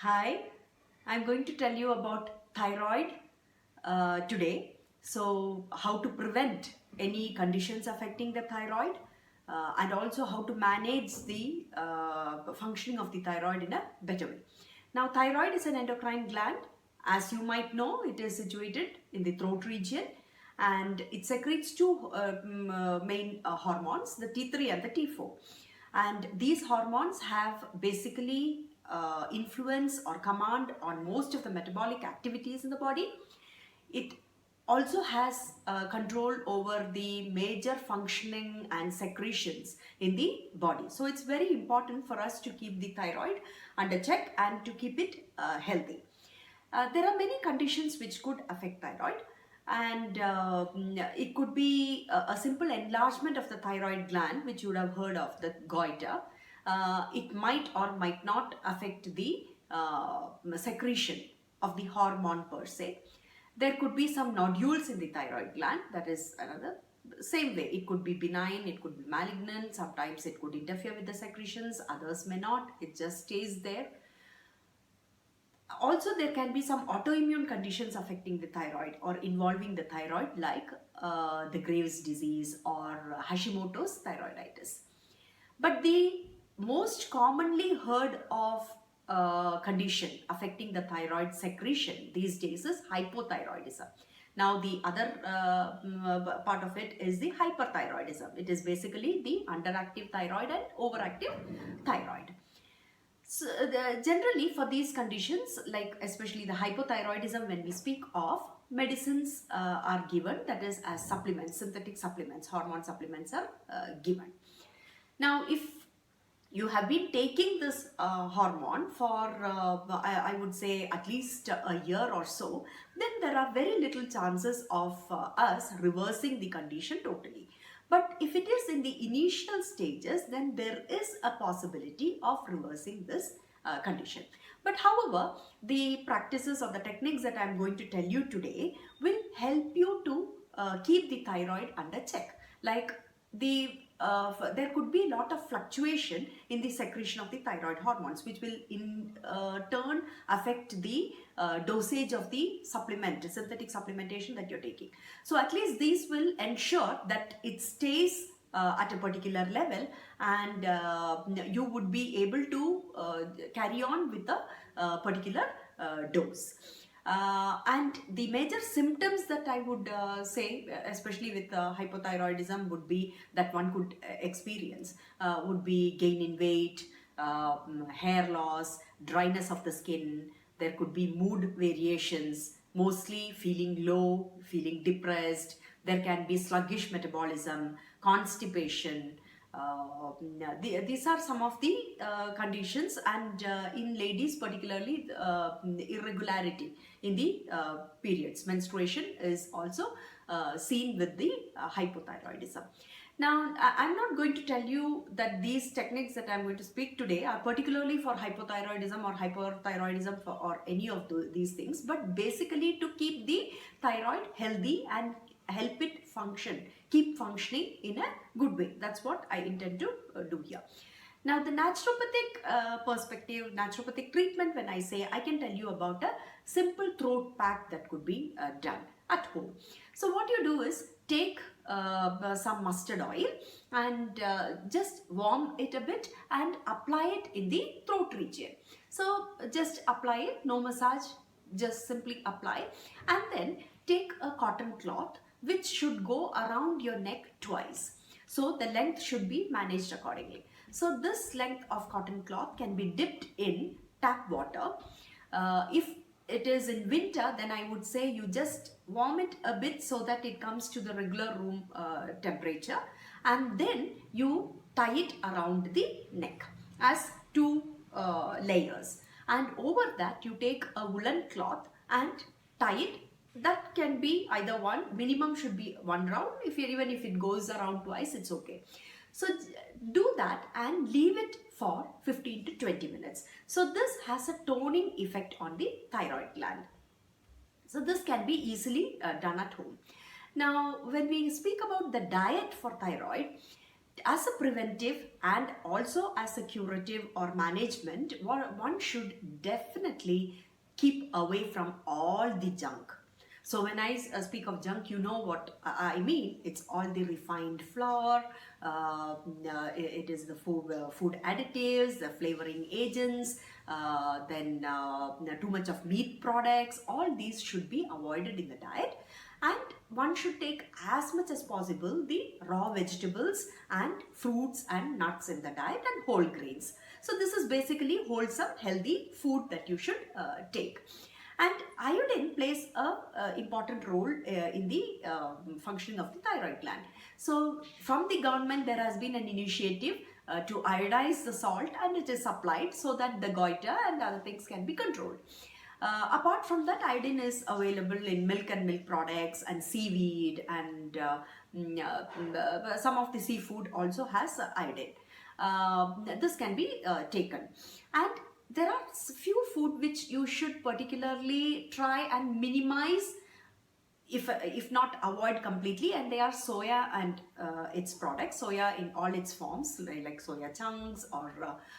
Hi, I'm going to tell you about thyroid today. So, how to prevent any conditions affecting the thyroid and also how to manage the functioning of the thyroid in a better way. Now, thyroid is an endocrine gland. As you might know, it is situated in the throat region and it secretes two main hormones, the T3 and the T4. And these hormones have basically influence or command on most of the metabolic activities in the body. It also has control over the major functioning and secretions in the body. So it's very important for us to keep the thyroid under check and to keep it healthy. There are many conditions which could affect thyroid, and it could be a simple enlargement of the thyroid gland, which you would have heard of, the goiter. It might or might not affect the secretion of the hormone per se. There could be some nodules in the thyroid gland, that is another. Same way, it could be benign, it could be malignant, sometimes it could interfere with the secretions, others may not, it just stays there. Also, there can be some autoimmune conditions affecting the thyroid or involving the thyroid, like the Graves' disease or Hashimoto's thyroiditis. But the most commonly heard of condition affecting the thyroid secretion these days is hypothyroidism. Now, the other part of it is the hyperthyroidism. It is basically the underactive thyroid and overactive thyroid. So, generally for these conditions, like especially the hypothyroidism, when we speak of, medicines are given, that is as supplements, synthetic supplements, hormone supplements are given. Now, if you have been taking this hormone for I would say at least a year or so, then there are very little chances of us reversing the condition totally. But if it is in the initial stages, then there is a possibility of reversing this condition. But however, the practices or the techniques that I am going to tell you today will help you to keep the thyroid under check. Like there could be a lot of fluctuation in the secretion of the thyroid hormones, which will in turn affect the dosage of the synthetic supplementation that you're taking. So at least these will ensure that it stays at a particular level, and you would be able to carry on with a particular dose. And the major symptoms that I would say, especially with hypothyroidism, would be that one could experience would be gain in weight, hair loss, dryness of the skin. There could be mood variations, mostly feeling low, feeling depressed. There can be sluggish metabolism, constipation. These are some of the conditions, and in ladies particularly, irregularity in the periods, menstruation is also seen with the hypothyroidism. Now, I'm not going to tell you that these techniques that I'm going to speak today are particularly for hypothyroidism or hyperthyroidism or any of these things, but basically to keep the thyroid healthy and help it function, keep functioning in a good way. That's what I intend to do here. Now, the naturopathic perspective, naturopathic treatment, when I say, I can tell you about a simple throat pack that could be done at home. So what you do is take some mustard oil and just warm it a bit and apply it in the throat region. So just apply it, no massage, just simply apply, and then take a cotton cloth which should go around your neck twice. So the length should be managed accordingly. So this length of cotton cloth can be dipped in tap water. If it is in winter, then I would say you just warm it a bit so that it comes to the regular room temperature, and then you tie it around the neck as two layers, and over that you take a woolen cloth and tie it. That can be either one, minimum should be one round. Even if it goes around twice, it's okay. So do that and leave it for 15 to 20 minutes. So this has a toning effect on the thyroid gland. So this can be easily done at home. Now, when we speak about the diet for thyroid, as a preventive and also as a curative or management, one should definitely keep away from all the junk. So when I speak of junk, you know what I mean. It's all the refined flour, it is the food additives, the flavoring agents, then too much of meat products. All these should be avoided in the diet, and one should take as much as possible the raw vegetables and fruits and nuts in the diet, and whole grains. So this is basically wholesome, healthy food that you should take. And iodine plays a important role in the functioning of the thyroid gland. So from the government there has been an initiative to iodize the salt, and it is supplied so that the goiter and other things can be controlled. Apart from that, iodine is available in milk and milk products and seaweed, and some of the seafood also has iodine. This can be taken. And there are few food which you should particularly try and minimize, if not avoid completely, and they are soya and its products. Soya in all its forms, like soya chunks or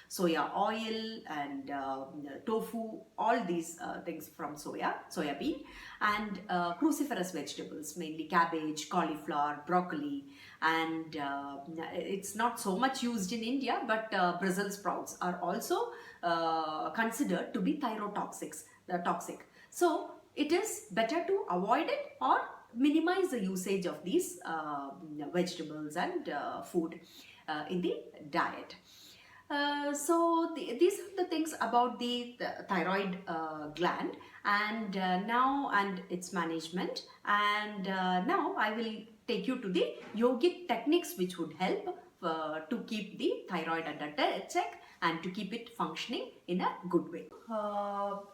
soya oil and tofu, all these things from soya bean, and cruciferous vegetables, mainly cabbage, cauliflower, broccoli, and it's not so much used in India, but Brussels sprouts are also considered to be thyrotoxic. So it is better to avoid it or minimize the usage of these vegetables and food in the diet. So these are the things about the thyroid gland, and its management. And now I will take you to the yogic techniques which would help to keep the thyroid under check and to keep it functioning in a good way.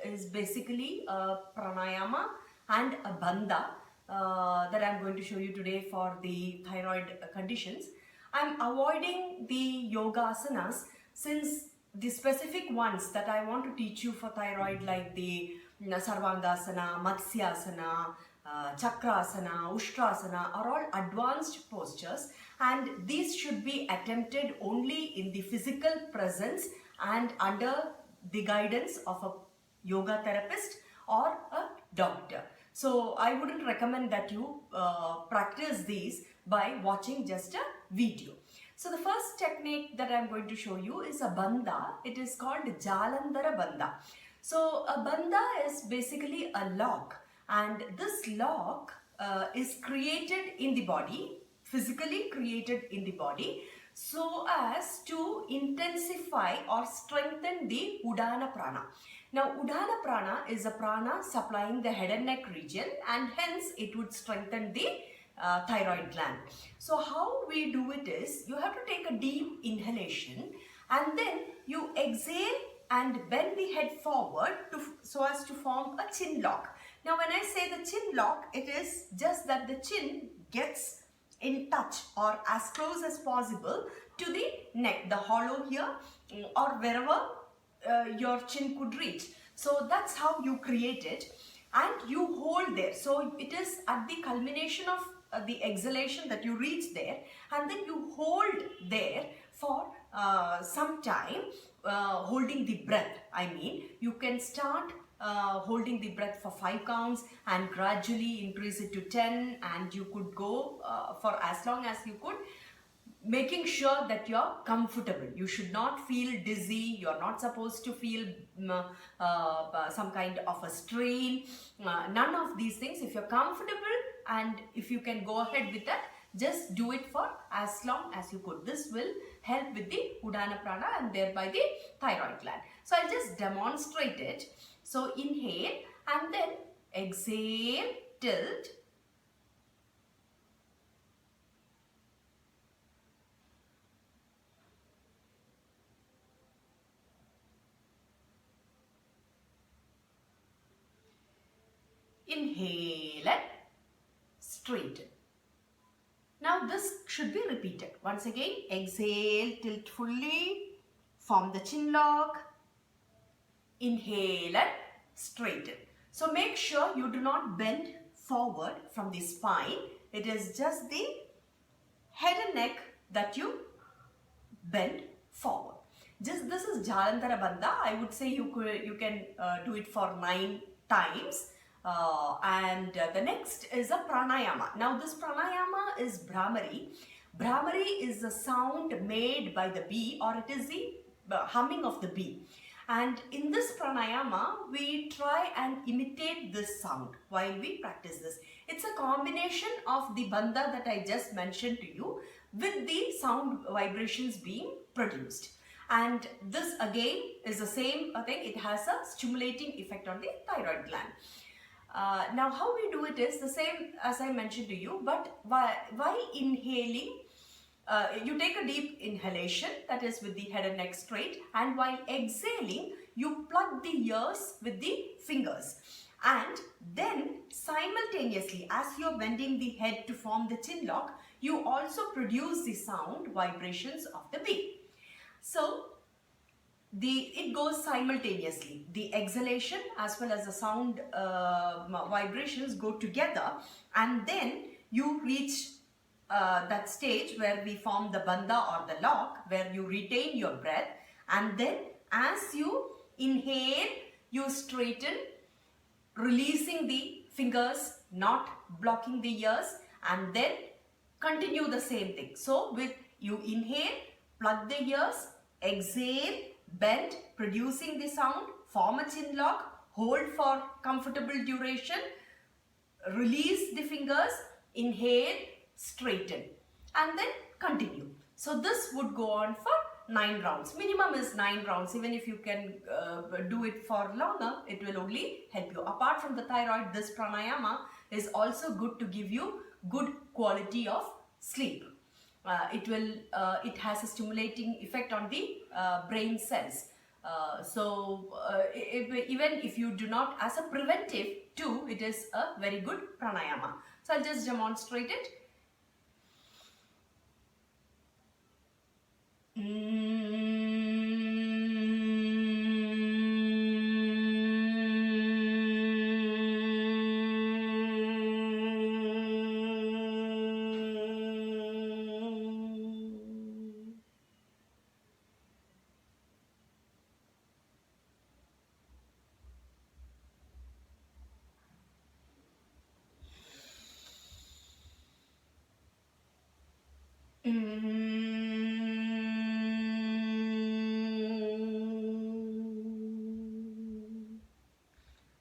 Is basically a pranayama and a bandha that I am going to show you today for the thyroid conditions. I am avoiding the yoga asanas since the specific ones that I want to teach you for thyroid, like the Sarvangasana, Matsyasana, Chakrasana, Ushtrasana, are all advanced postures, and these should be attempted only in the physical presence and under the guidance of a yoga therapist or a doctor. So I wouldn't recommend that you practice these by watching just a video. So the first technique that I am going to show you is a bandha. It is called Jalandhara bandha. So a bandha is basically a lock, and this lock is created in the body, physically created in the body, so as to intensify or strengthen the Udana Prana. Now Udana Prana is a prana supplying the head and neck region, and hence it would strengthen the thyroid gland. So how we do it is, you have to take a deep inhalation and then you exhale and bend the head forward so as to form a chin lock. Now when I say the chin lock, it is just that the chin gets in touch or as close as possible to the neck, the hollow here, or wherever your chin could reach. So that's how you create it, and you hold there. So it is at the culmination of the exhalation that you reach there, and then you hold there for some time, holding the breath. I mean, you can start holding the breath for 5 counts and gradually increase it to 10, and you could go for as long as you could, making sure that you're comfortable. You should not feel dizzy. You're not supposed to feel some kind of a strain. None of these things. If you're comfortable and if you can go ahead with that, just do it for as long as you could. This will help with the Udana Prana and thereby the thyroid gland. So I'll just demonstrate it. So inhale and then exhale, tilt. Inhale and straighten. Now this should be repeated. Once again, exhale, tilt fully, form the chin lock, inhale and straighten. So make sure you do not bend forward from the spine. It is just the head and neck that you bend forward. Just this is Jalantara Bandha. I would say you can do it for 9 times. The next is a pranayama. Now this pranayama is Bhramari. Bhramari is the sound made by the bee, or it is the humming of the bee. And in this pranayama, we try and imitate this sound while we practice this. It's a combination of the bandha that I just mentioned to you with the sound vibrations being produced. And this again is the same thing. It has a stimulating effect on the thyroid gland. Now how we do it is the same as I mentioned to you, but while inhaling, you take a deep inhalation, that is with the head and neck straight, and while exhaling, you plug the ears with the fingers. And then simultaneously, as you're bending the head to form the chin lock, you also produce the sound vibrations of the bee. So it goes simultaneously. The exhalation as well as the sound vibrations go together, and then you reach that stage where we form the bandha or the lock, where you retain your breath, and then as you inhale, you straighten, releasing the fingers, not blocking the ears, and then continue the same thing. So with you inhale, plug the ears, exhale, bend, producing the sound, form a chin lock, hold for comfortable duration, release the fingers, inhale, straighten, and then continue. So this would go on for 9 rounds. Minimum is 9 rounds. Even if you can do it for longer, it will only help you. Apart from the thyroid, this pranayama is also good to give you good quality of sleep. It has a stimulating effect on the brain cells. Even if you do not, as a preventive too, it is a very good pranayama. So I'll just demonstrate it.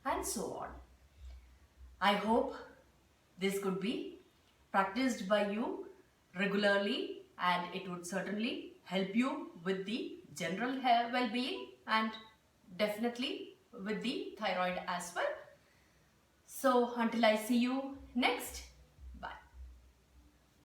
And so on. I hope this could be practiced by you regularly, and it would certainly help you with the general well-being and definitely with the thyroid as well. So until I see you next,